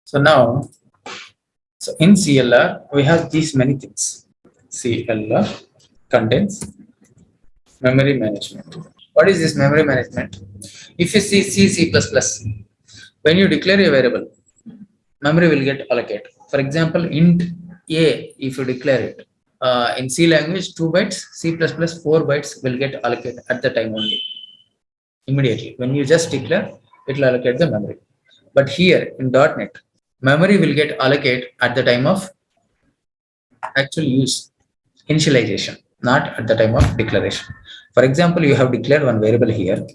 So now, so in CLR, we have these many things. CLR contains memory management. What is this memory management? If you see C++, when you declare a variable, memory will get allocated. For example, int A, if you declare it, in C language, 2 bytes, C++, 4 bytes will get allocated at the time only. Immediately. When you just declare, it will allocate the memory. But here in .NET, memory will get allocated at the time of actual use, initialization, not at the time of declaration. For example, you have declared one variable here.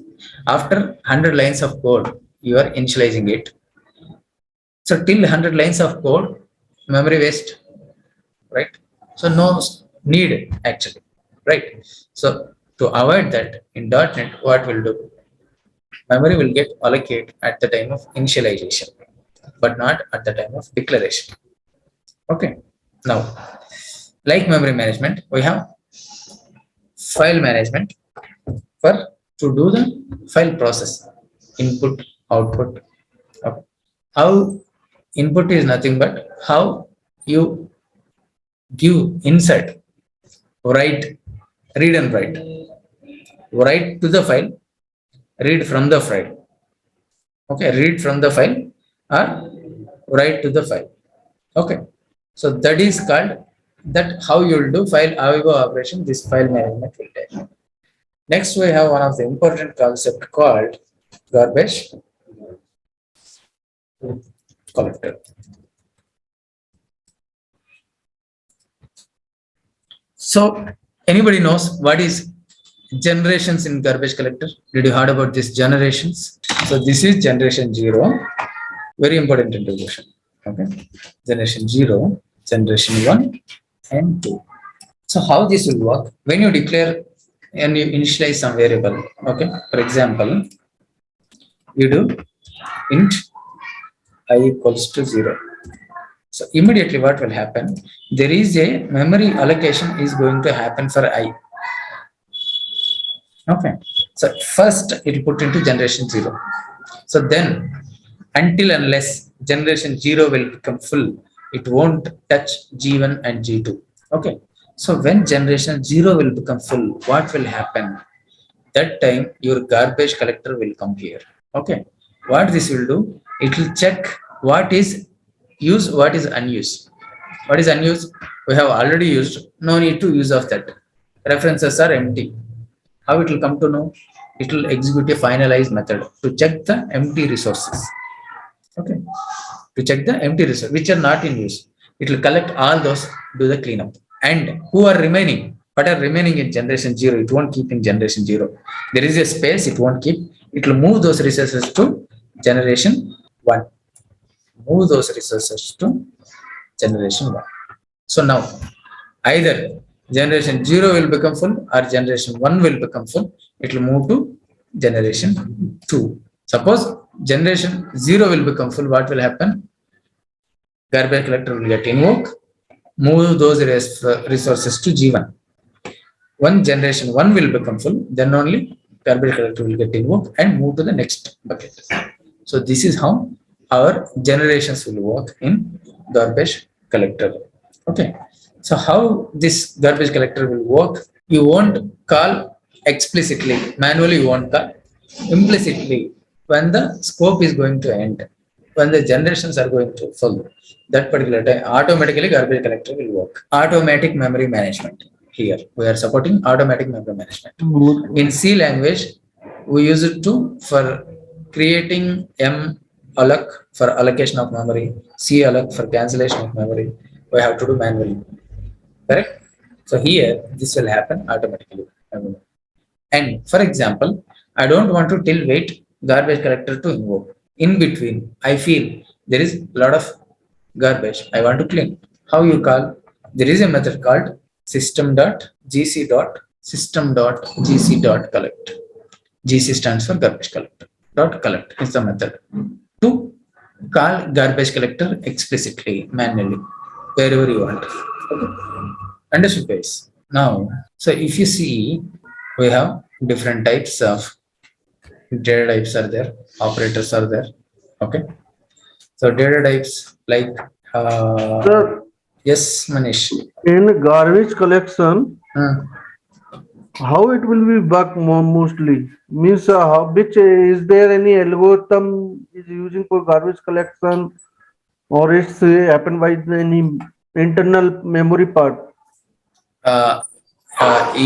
After 100 lines of code, you are initializing it. So till 100 lines of code, memory waste, right? So no need actually, right? So to avoid that in .NET, what we'll do? Memory will get allocated at the time of initialization, but not at the time of declaration. Okay. Now, like memory management, we have file management for to do the file process, input, output. Okay. How input is nothing but how you give insert, write, read and write to the file, read from the file. Okay, read from the file or write to the file. Okay, so that is called that how you will do file ABFIRST operation. This file management will take. Next, we have one of the important concept called garbage collector. So anybody knows what is generations in garbage collector? Did you heard about this generations? So this is generation 0. Very important introduction. Okay, generation 0, generation 1 and 2. So how this will work? When you declare and you initialize some variable, okay, for example, you do int I equals to 0. So immediately what will happen? There is a memory allocation is going to happen for I. Okay, so first it will put into generation 0. So then until unless generation 0 will become full, it won't touch G1 and G2. Okay, so when generation 0 will become full, what will happen? That time your garbage collector will come here. Okay, what this will do? It will check what is used, what is unused. What is unused? We have already used. No need to use of that. References are empty. How it will come to know? It will execute a finalize method to check the empty resources. Okay, to check the empty resources which are not in use. It will collect all those, do the cleanup, and who are remaining. What are remaining in generation 0? It won't keep in generation 0. There is a space. It won't keep. It will move those resources to generation 1. Move those resources to generation 1. So now either generation 0 will become full or generation 1 will become full. It will move to generation 2. Suppose generation 0 will become full, what will happen? Garbage collector will get invoked, move those resources to G1. When generation 1 will become full, then only garbage collector will get invoked and move to the next bucket. So this is how our generations will work in garbage collector. Okay, so how this garbage collector will work? You won't call explicitly, manually you won't call, implicitly when the scope is going to end, when the generations are going to full, that particular time automatically garbage collector will work. Automatic memory management. Here we are supporting automatic memory management. In C language, we use it to for creating M alloc for allocation of memory, C alloc for cancellation of memory. We have to do manually. Correct? So here this will happen automatically. And for example, I don't want to till wait garbage collector to invoke. In between, I feel there is a lot of garbage I want to clean. How you call? There is a method called system.gc.collect. GC stands for garbage collector. .collect is the method to call garbage collector explicitly, manually, wherever you want. Okay. Understood, guys? Now, so if you see, we have different types of data types are there, operators are there. Okay. So data types like Sir, yes, Manish. in garbage collection, Uh, how it will be work mostly? Means which is there any algorithm is using for garbage collection, or it's happen by any internal memory part? uh,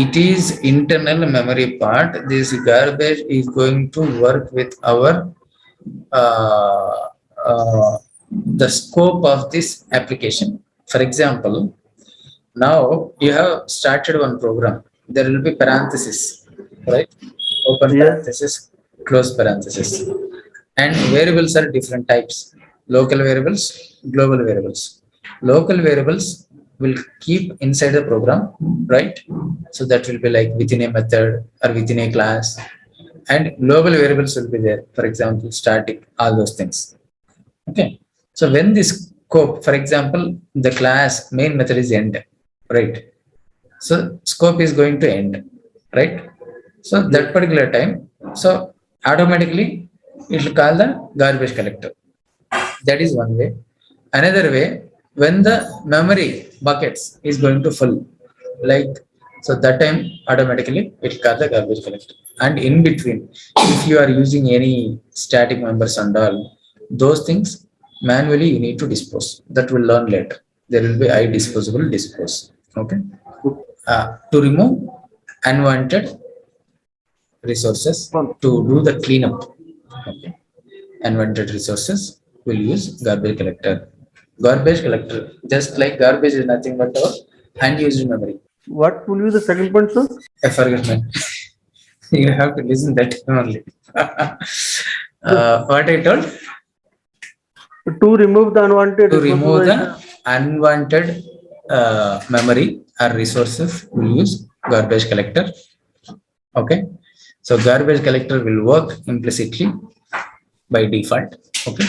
it is internal memory part. This garbage is going to work with our uh, uh, the scope of this application. For example, now you have started one program. There will be parenthesis, right? Open Yes. parenthesis, close parenthesis. And variables are different types. Local variables, global variables. Local variables will keep inside the program, right? So that will be like within a method or within a class. And global variables will be there. For example, static, all those things. Okay. So when this scope, for example, the class main method is end, right? So scope is going to end, right? So Yes. that particular time, so automatically it will call the garbage collector. That is one way. Another way, when the memory buckets is going to full, like so that time automatically it will call the garbage collector. And in between, if you are using any static members and all, those things manually you need to dispose. That will learn later. There will be I disposable dispose. Okay. To remove unwanted resources One. to do the cleanup. Okay. Unwanted resources will use garbage collector. Garbage collector, just like garbage is nothing but our unused memory. What will be the second point, sir? I forget man. You have to listen that only. What I told, To remove the unwanted to resources, remove I the said. unwanted memory or resources, we use garbage collector. Okay. So garbage collector will work implicitly by default. Okay.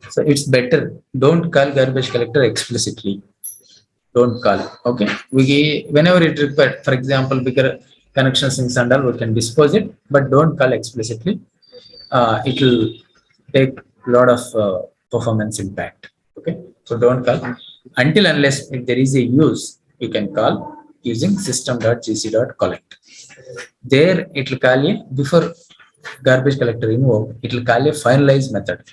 So it's better. Don't call garbage collector explicitly. Don't call. Okay. Whenever it required, for example, bigger connections in Sandal, we can dispose it, but don't call explicitly. It will take a lot of performance impact. Okay. So don't call until unless if there is a use, you can call using system.gc.collect. There it will call a before garbage collector invoke, it will call a finalize method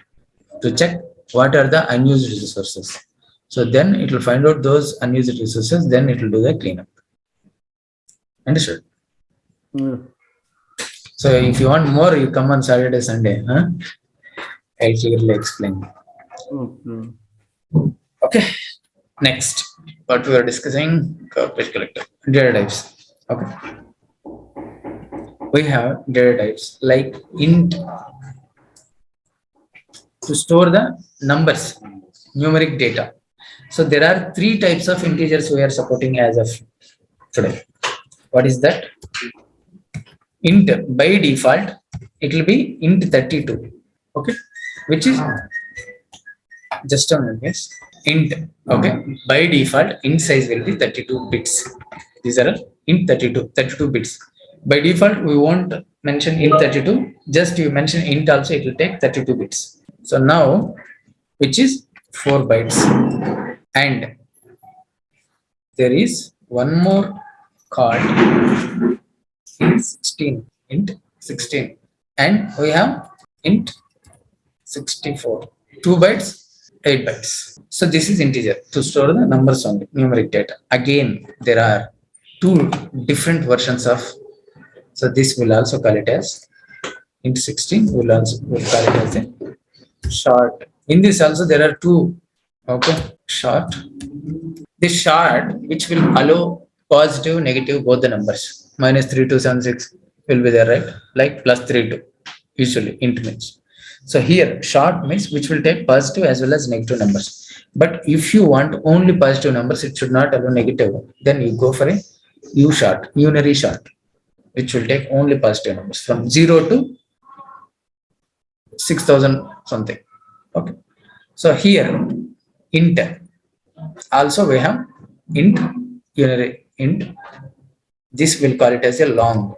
to check what are the unused resources. So then it will find out those unused resources, then it will do the cleanup. Understood? Yeah. So if you want more, you come on Saturday, Sunday. Huh? I'll clearly explain. Okay. Okay. Next, what we are discussing, garbage collector, data types. Okay. We have data types like int to store the numbers, numeric data. So there are three types of integers we are supporting as of today. What is that? Int by default, it will be int 32. Okay, which is just a minute, guys. Int. Okay, by default, int size will be 32 bits. These are int 32 bits. By default, we won't mention int 32. Just you mention int also, it will take 32 bits. So now, which is 4 bytes, and there is one more called int 16, and we have int 64, 2 bytes, 8 bytes. So this is integer to store the numbers only, numeric data. Again, there are two different versions of, so this will also call it as int 16, will call it as a short. In this also there are two, okay, short. This short, which will allow positive, negative, both the numbers. -3276 will be there, right? Like +32, usually int means. So here, short means which will take positive as well as negative numbers. But if you want only positive numbers, it should not allow negative. Then you go for a U short, unary short, which will take only positive numbers from 0 to 6000 something. Okay. So here, int. Also we have int unary int. This will call it as a long.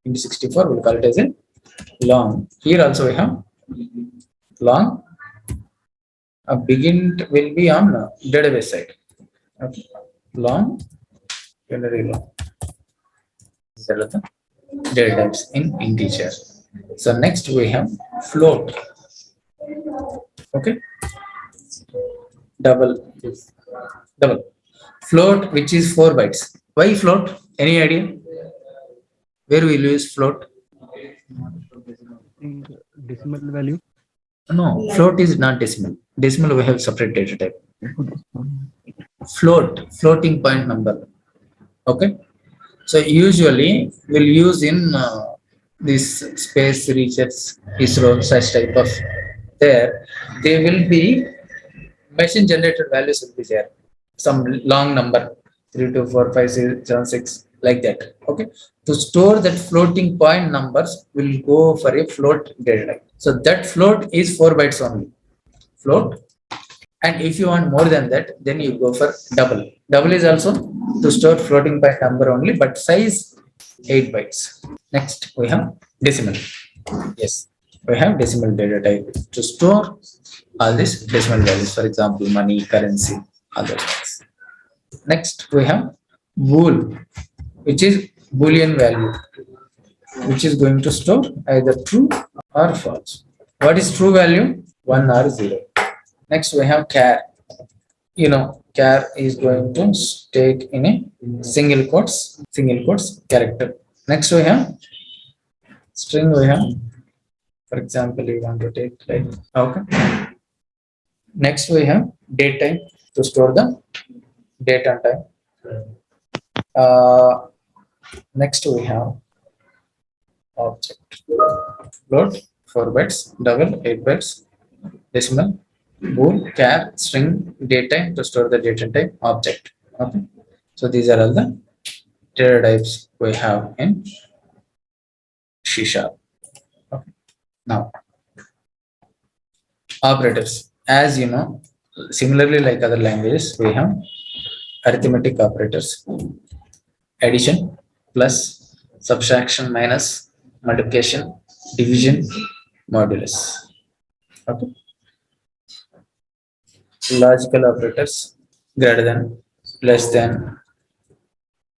Int 64 will call it as a long. Here also we have long A begin will be on database side. Okay. Long, very long. These are the data types in integer. So next we have float. Okay. Double, double. Float, which is 4 bytes. Why float? Any idea? Where we use float? In decimal value. No, float is not decimal. Decimal we have separate data type. Floating point number. Okay. So usually we'll use in this space research, ISRO, such type of there. They will be machine generated values will be there. Some long number 3, 2, 4, 5, 6, 7, 6 like that. Okay. To store that floating point numbers, will go for a float data type. So that float is 4 bytes only. Float. And if you want more than that, then you go for double. Double is also to store floating point number only, but size 8 bytes. Next, we have decimal. Yes, we have decimal data type to store all these decimal values. For example, money, currency, other things. Next, we have bool, which is Boolean value, which is going to store either true or false. What is true value? 1 or 0. Next, we have char. Char is going to take in a single quotes character. Next, we have string. We have, for example, you want to take like, okay. Next, we have date type to store the date and time. Next, we have object. Float 4 bytes, double 8 bytes, decimal, bool, char, string, date type to store the date and type, object. Okay. So these are all the data types we have in C#. Okay. Now, operators. As you know, similarly like other languages, we have arithmetic operators, addition, plus, subtraction, minus, multiplication, division, modulus. Okay. Logical operators, greater than, less than,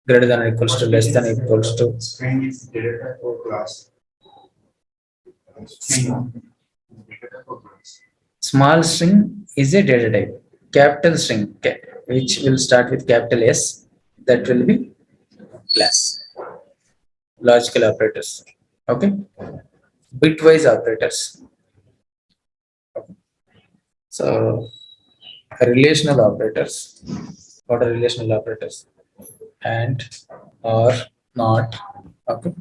greater than or equals to, less than or equals to. String is data type or class. Small string is a data type. Capital string, which will start with capital S, that will be class. Logical operators. Okay. Bitwise operators. Okay. So relational operators. What are relational operators? And, or, not. Okay.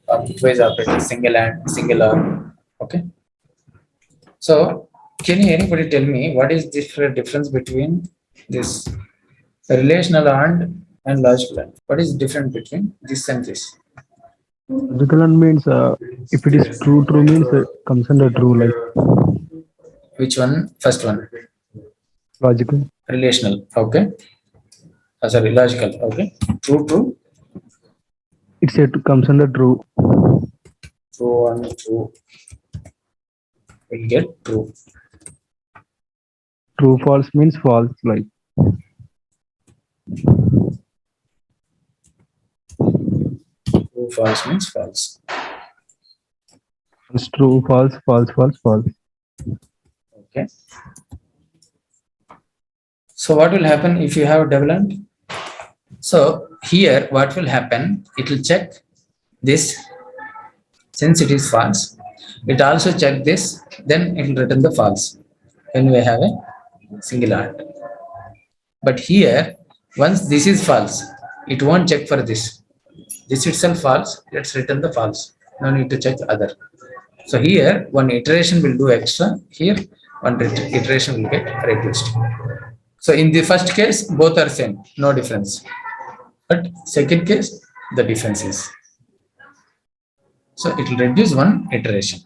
Bitwise operators, single and, single or. Okay. So can anybody tell me what is the difference between this relational and logical and? What is the difference between this and this? Logical and means if it is true means it comes under true, like Which one? First one. logical. Relational. Okay. Sorry, logical. Okay. True. It said comes under true. True and true. We'll get true. True false means false, like True false means false. it's true, false, false, false, false. Okay. So what will happen if you have double and? So here what will happen? It will check this. Since it is false, it also check this. Then it will return the false when we have a single and. But here, once this is false, it won't check for this. This itself false. Let's return the false. No need to check other. So here one iteration will do extra. Here one iteration will get reduced. So in the first case, both are same, no difference. But second case, the difference is. So it will reduce one iteration.